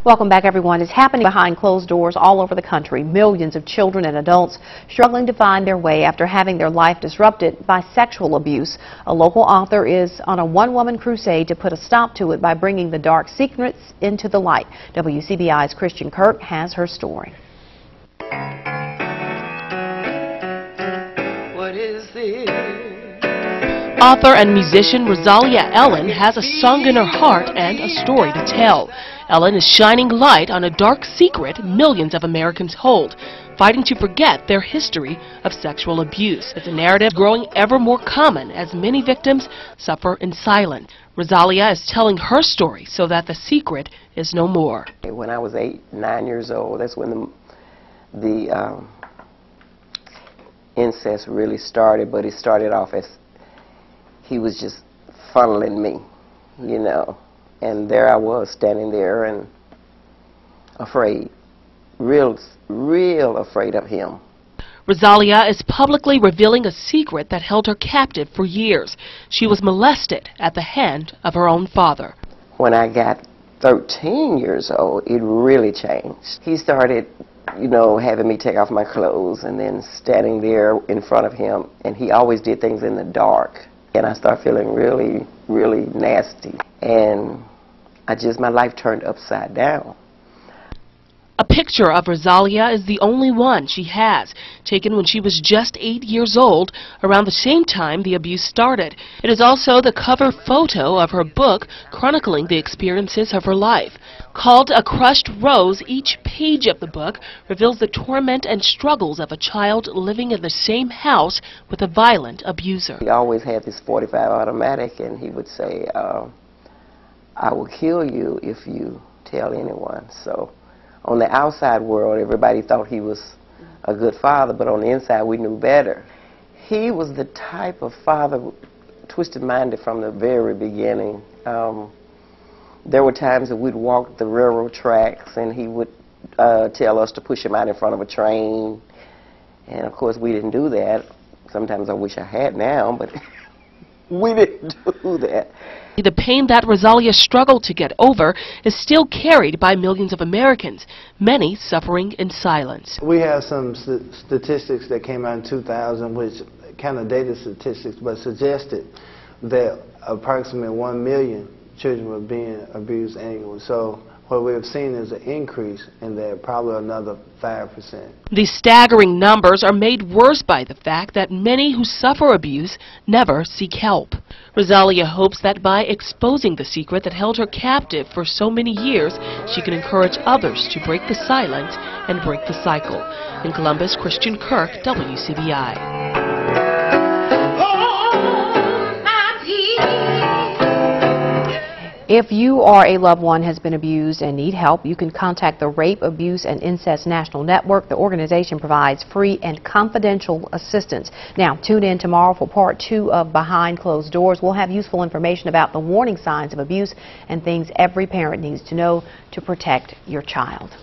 Welcome back, everyone. It's happening behind closed doors all over the country. Millions of children and adults struggling to find their way after having their life disrupted by sexual abuse. A local author is on a one-woman crusade to put a stop to it by bringing the dark secrets into the light. WCBI's Christian Kirk has her story. What is this? Author and musician Roszalia has a song in her heart and a story to tell. Ellen is shining light on a dark secret millions of Americans hold, fighting to forget their history of sexual abuse. It's a narrative growing ever more common as many victims suffer in silence. Roszalia is telling her story so that the secret is no more. When I was 9 years old, that's when the incest really started, but it started off as he was just funneling me, you know. And there I was standing there and afraid, real afraid of him. Roszalia is publicly revealing a secret that held her captive for years. She was molested at the hand of her own father. When I got 13 years old, it really changed. He started, you know, having me take off my clothes and then standing there in front of him, and he always did things in the dark. And I started feeling really nasty. And my life turned upside down. A picture of Roszalia is the only one she has, taken when she was just 8 years old, around the same time the abuse started. It is also the cover photo of her book chronicling the experiences of her life. Called A Crushed Rose, each page of the book reveals the torment and struggles of a child living in the same house with a violent abuser. He always had this .45 automatic, and he would say, I will kill you if you tell anyone. So on the outside world, everybody thought he was a good father, but on the inside, we knew better. He was the type of father, twisted-minded from the very beginning. There were times that we'd walk the railroad tracks, and he would tell us to push him out in front of a train. And, of course, we didn't do that. Sometimes I wish I had now, but we didn't do that. The pain that Roszalia struggled to get over is still carried by millions of Americans, many suffering in silence. We have some statistics that came out in 2000, which kind of dated statistics, but suggested that approximately 1 million children were being abused annually. So what we have seen is an increase in that, probably another 5%. These staggering numbers are made worse by the fact that many who suffer abuse never seek help. Roszalia hopes that by exposing the secret that held her captive for so many years, she can encourage others to break the silence and break the cycle. In Columbus, Christian Kirk, WCBI. If you or a loved one has been abused and need help, you can contact the Rape, Abuse, and Incest National Network. The organization provides free and confidential assistance. Now, tune in tomorrow for part 2 of Behind Closed Doors. We'll have useful information about the warning signs of abuse and things every parent needs to know to protect your child.